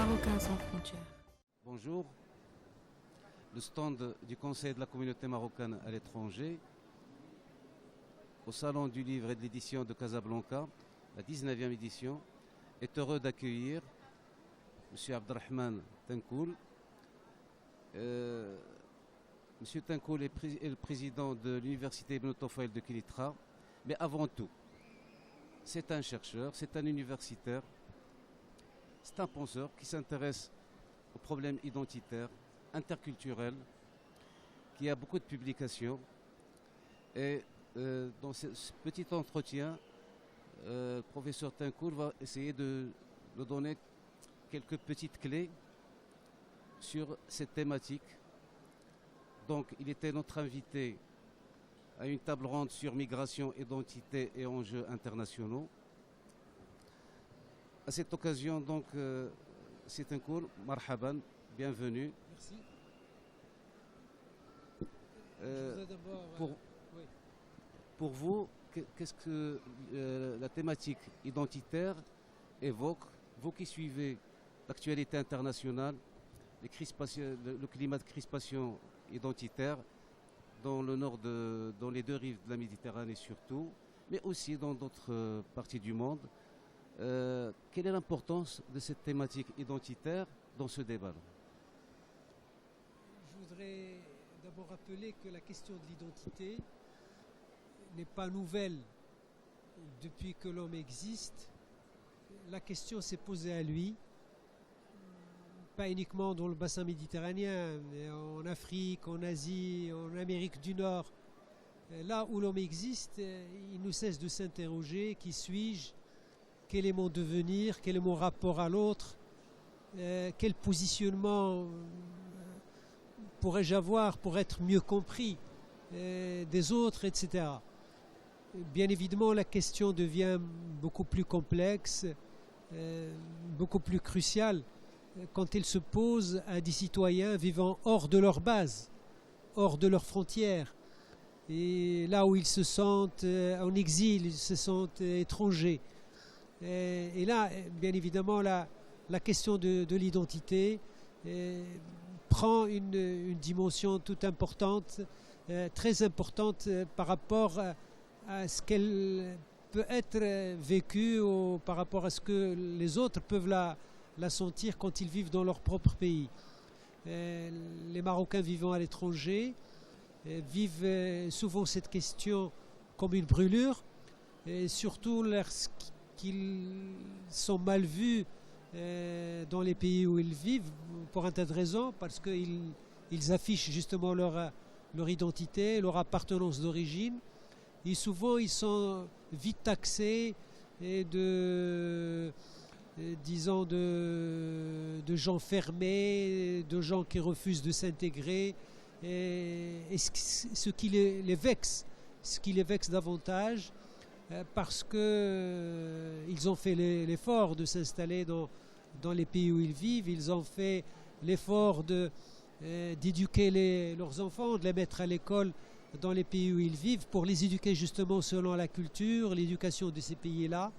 Marocains sans frontières. Bonjour, le stand du Conseil de la communauté marocaine à l'étranger, au Salon du livre et de l'édition de Casablanca, la 19e édition, est heureux d'accueillir M. Abdelrahman Tenkoul. M. Tenkoul est le président de l'université Ibn Tofel de Kilitra, mais avant tout, c'est un chercheur, c'est un universitaire, c'est un penseur qui s'intéresse aux problèmes identitaires, interculturels, qui a beaucoup de publications. Et dans ce petit entretien, le professeur Tenkoul va essayer de nous donner quelques petites clés sur cette thématique. Donc, il était notre invité à une table ronde sur migration, identité et enjeux internationaux. À cette occasion, donc, c'est un cours, marhaban, bienvenue. Merci. Pour vous, qu'est-ce que la thématique identitaire évoque, vous qui suivez l'actualité internationale, le climat de crispation identitaire dans le nord, dans les deux rives de la Méditerranée surtout, mais aussi dans d'autres parties du monde. Quelle est l'importance de cette thématique identitaire dans ce débat? Je voudrais d'abord rappeler que la question de l'identité n'est pas nouvelle depuis que l'homme existe. La question s'est posée à lui, pas uniquement dans le bassin méditerranéen, mais en Afrique, en Asie, en Amérique du Nord. Là où l'homme existe, il ne cesse de s'interroger: qui suis-je? Quel est mon devenir? Quel est mon rapport à l'autre? Quel positionnement pourrais-je avoir pour être mieux compris des autres, etc. Bien évidemment, la question devient beaucoup plus complexe, beaucoup plus cruciale quand elle se pose à des citoyens vivant hors de leur base, hors de leurs frontières, et là où ils se sentent en exil, ils se sentent étrangers. Et là, bien évidemment, la question de l'identité prend une dimension toute importante, très importante par rapport à ce qu'elle peut être vécue ou par rapport à ce que les autres peuvent la sentir quand ils vivent dans leur propre pays. Les Marocains vivant à l'étranger vivent souvent cette question comme une brûlure, et surtout lorsqu'ils sont mal vus dans les pays où ils vivent pour un tas de raisons, parce qu'ils affichent justement leur identité, leur appartenance d'origine, et souvent ils sont vite taxés et de gens fermés, de gens qui refusent de s'intégrer, et ce qui les vexe, davantage, parce qu'ils ont fait l'effort de s'installer dans les pays où ils vivent, ils ont fait l'effort d'éduquer leurs enfants, de les mettre à l'école dans les pays où ils vivent, pour les éduquer justement selon la culture, l'éducation de ces pays-là.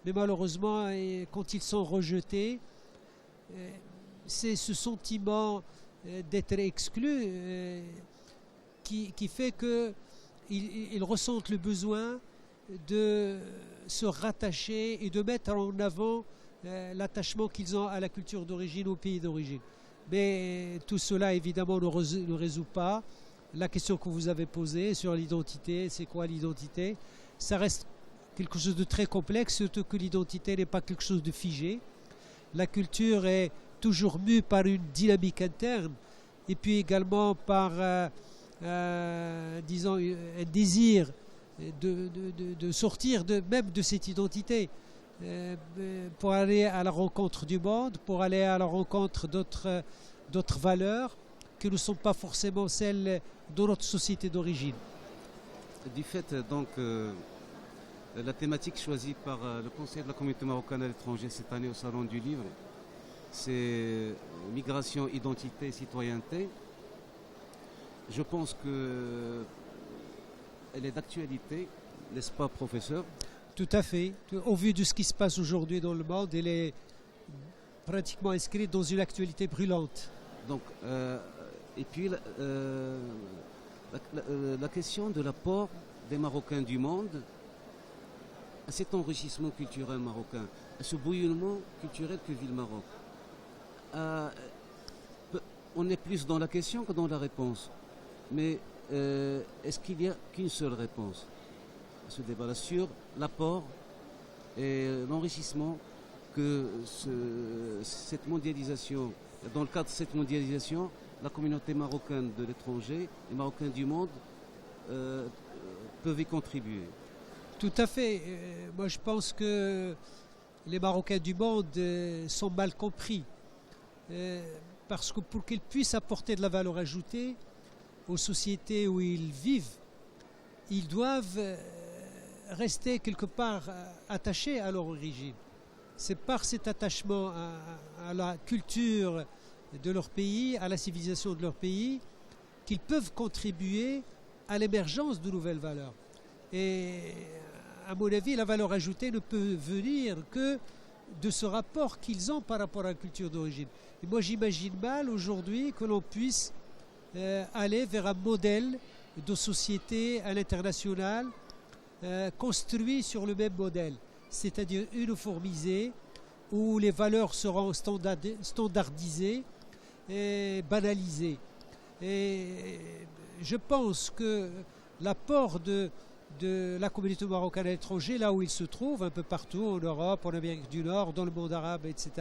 Mais malheureusement, quand ils sont rejetés, c'est ce sentiment d'être exclus qui fait qu'ils ressentent le besoin de se rattacher et de mettre en avant l'attachement qu'ils ont à la culture d'origine, au pays d'origine. Mais tout cela, évidemment, ne résout pas la question que vous avez posée sur l'identité. C'est quoi l'identité? Ça reste quelque chose de très complexe, surtout que l'identité n'est pas quelque chose de figé. La culture est toujours mue par une dynamique interne, et puis également par, disons, un désir de sortir même de cette identité, pour aller à la rencontre du monde, pour aller à la rencontre d'autres valeurs qui ne sont pas forcément celles de notre société d'origine. Du fait, donc, la thématique choisie par le Conseil de la communauté marocaine à l'étranger cette année au Salon du livre, c'est migration, identité, citoyenneté. Je pense qu'elle est d'actualité, n'est-ce pas, professeur? Tout à fait. Au vu de ce qui se passe aujourd'hui dans le monde, pratiquement inscrite dans une actualité brûlante. Donc, et puis la question de l'apport des Marocains du monde à cet enrichissement culturel marocain, à ce bouillonnement culturel que vit le Maroc. On est plus dans la question que dans la réponse. Mais est-ce qu'il n'y a qu'une seule réponse à ce débat-là sur l'apport et l'enrichissement que cette mondialisation, dans le cadre de cette mondialisation, la communauté marocaine de l'étranger, les Marocains du monde peuvent y contribuer? Tout à fait. Moi, je pense que les Marocains du monde sont mal compris. Parce que pour qu'ils puissent apporter de la valeur ajoutée aux sociétés où ils vivent, ils doivent rester quelque part attachés à leur origine. C'est par cet attachement à la culture de leur pays, à la civilisation de leur pays, qu'ils peuvent contribuer à l'émergence de nouvelles valeurs. Et à mon avis, la valeur ajoutée ne peut venir que de ce rapport qu'ils ont par rapport à la culture d'origine. Et moi, j'imagine mal aujourd'hui que l'on puisse aller vers un modèle de société à l'international construit sur le même modèle, c'est-à-dire uniformisé, où les valeurs seront standardisées et banalisées. Et je pense que l'apport de la communauté marocaine à l'étranger, là où il se trouve, un peu partout, en Europe, en Amérique du Nord, dans le monde arabe, etc.,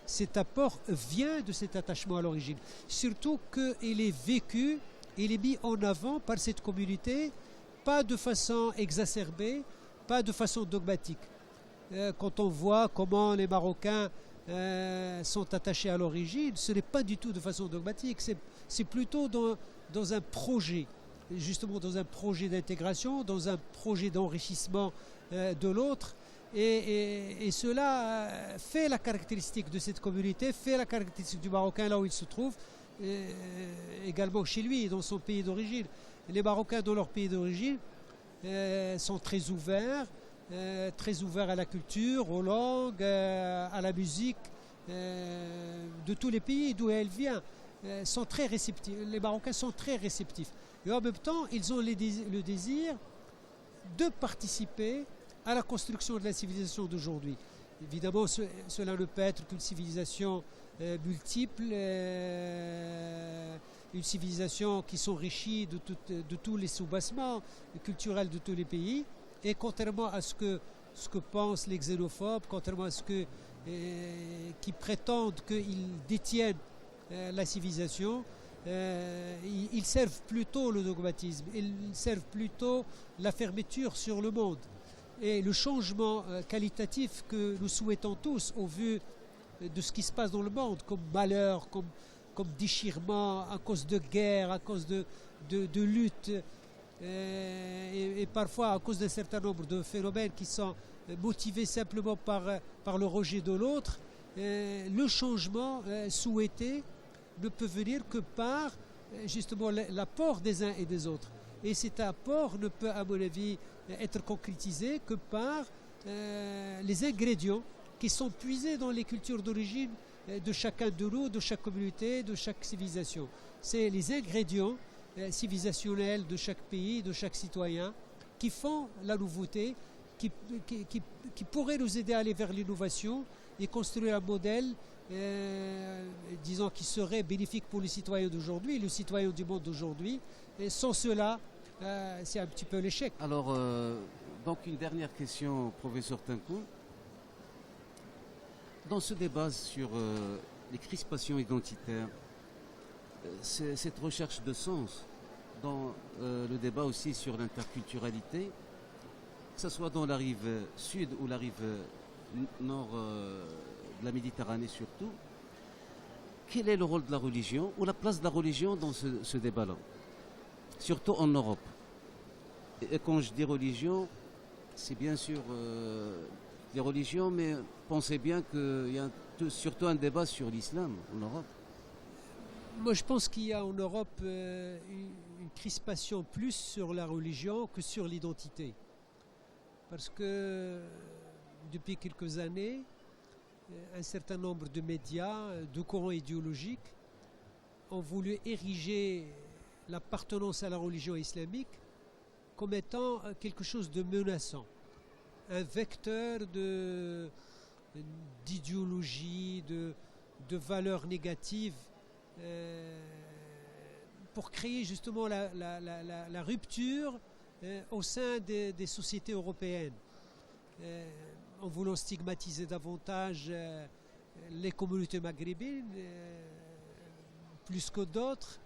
cet apport vient de cet attachement à l'origine. Surtout qu'il est vécu, il est mis en avant par cette communauté, pas de façon exacerbée, pas de façon dogmatique. Quand on voit comment les Marocains sont attachés à l'origine, ce n'est pas du tout de façon dogmatique, c'est plutôt dans un projet, justement dans un projet d'intégration, dans un projet d'enrichissement de l'autre. Et cela fait la caractéristique de cette communauté, fait la caractéristique du Marocain là où il se trouve, également chez lui, dans son pays d'origine. Les Marocains dans leur pays d'origine sont très ouverts à la culture, aux langues, à la musique de tous les pays d'où elle vient. Sont très réceptifs. Les Marocains sont très réceptifs. Et en même temps, ils ont le désir de participer à la construction de la civilisation d'aujourd'hui. Évidemment, cela ne peut être qu'une civilisation multiple, une civilisation qui s'enrichit de tous les soubassements culturels de tous les pays. Et contrairement à ce que pensent les xénophobes, contrairement à qui prétendent qu'ils détiennent la civilisation, ils servent plutôt le dogmatisme, ils servent plutôt la fermeture sur le monde. Et le changement qualitatif que nous souhaitons tous au vu de ce qui se passe dans le monde, comme malheur, comme déchirement, à cause de guerre, à cause de lutte, et parfois à cause d'un certain nombre de phénomènes qui sont motivés simplement par le rejet de l'autre, le changement souhaité ne peut venir que par justement l'apport des uns et des autres. Et cet apport ne peut, à mon avis, être concrétisé que par les ingrédients qui sont puisés dans les cultures d'origine de chacun de nous, de chaque communauté, de chaque civilisation. C'est les ingrédients civilisationnels de chaque pays, de chaque citoyen, qui font la nouveauté, qui pourraient nous aider à aller vers l'innovation et construire un modèle disons, qui serait bénéfique pour les citoyens d'aujourd'hui, les citoyens du monde d'aujourd'hui. Et sans cela, c'est un petit peu l'échec. Alors, donc une dernière question, professeur Tinku. Dans ce débat sur les crispations identitaires, cette recherche de sens, dans le débat aussi sur l'interculturalité, que ce soit dans la rive sud ou la rive nord de la Méditerranée surtout, quel est le rôle de la religion ou la place de la religion dans ce débat-là, surtout en Europe? Et quand je dis religion, c'est bien sûr les religions, mais pensez bien qu'il y a surtout un débat sur l'islam en Europe. Moi, je pense qu'il y a en Europe une crispation plus sur la religion que sur l'identité. Parce que depuis quelques années, un certain nombre de médias, de courants idéologiques, ont voulu ériger l'appartenance à la religion islamique comme étant quelque chose de menaçant, un vecteur d'idéologie, de valeurs négatives, pour créer justement la rupture au sein des sociétés européennes, en voulant stigmatiser davantage les communautés maghrébines plus que d'autres,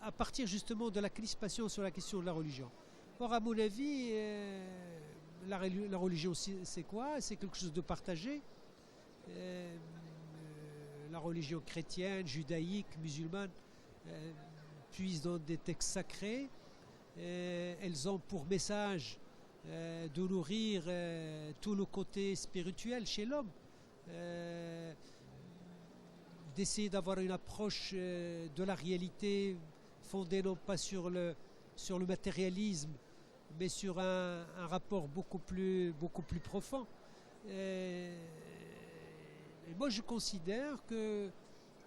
à partir justement de la crispation sur la question de la religion. Or, à mon avis, la religion, c'est quoi? C'est quelque chose de partagé. La religion chrétienne, judaïque, musulmane puisent dans des textes sacrés. Elles ont pour message de nourrir tout le côté spirituel chez l'homme, d'essayer d'avoir une approche de la réalité fondée non pas sur le matérialisme, mais sur un rapport beaucoup plus profond. Et moi, je considère que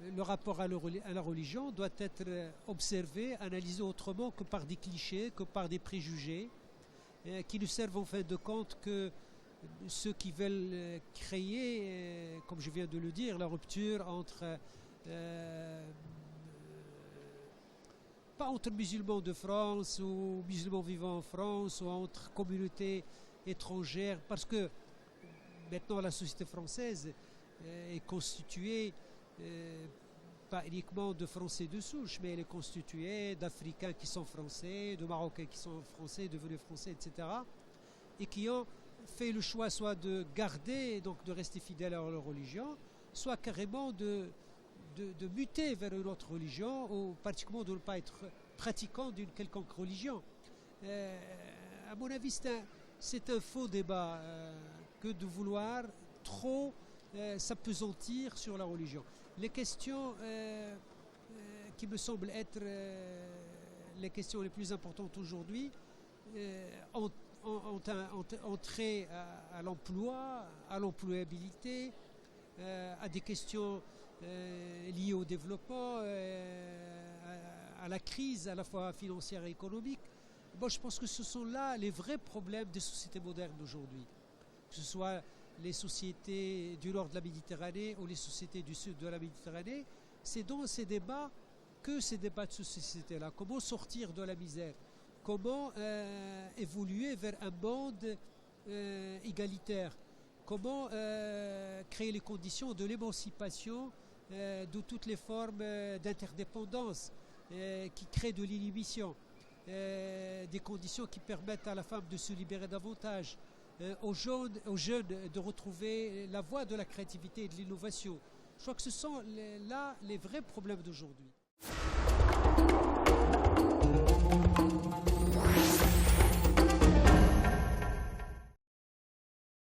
le rapport à la religion doit être observé, analysé autrement que par des clichés, que par des préjugés, qui ne servent en fin de compte que ceux qui veulent créer, comme je viens de le dire, la rupture entre pas entre musulmans de France ou musulmans vivant en France ou entre communautés étrangères, parce que maintenant la société française est constituée pas uniquement de Français de souche, mais elle est constituée d'Africains qui sont Français, de Marocains qui sont Français, devenus Français, etc. et qui ont fait le choix soit de garder, donc de rester fidèles à leur religion, soit carrément de muter vers une autre religion, ou pratiquement de ne pas être pratiquant d'une quelconque religion. À mon avis, c'est un faux débat que de vouloir trop s'appesantir sur la religion. Les questions qui me semblent être les questions les plus importantes aujourd'hui ont trait à l'emploi, à l'employabilité, à des questions liées au développement, à la crise à la fois financière et économique. Bon, je pense que ce sont là les vrais problèmes des sociétés modernes d'aujourd'hui, que ce soit les sociétés du nord de la Méditerranée ou les sociétés du sud de la Méditerranée. C'est dans ces débats que ces débats de société-là, comment sortir de la misère, comment évoluer vers un monde égalitaire, comment créer les conditions de l'émancipation de toutes les formes d'interdépendance qui créent de l'inhibition, des conditions qui permettent à la femme de se libérer davantage, aux jeunes de retrouver la voie de la créativité et de l'innovation. Je crois que ce sont là les vrais problèmes d'aujourd'hui.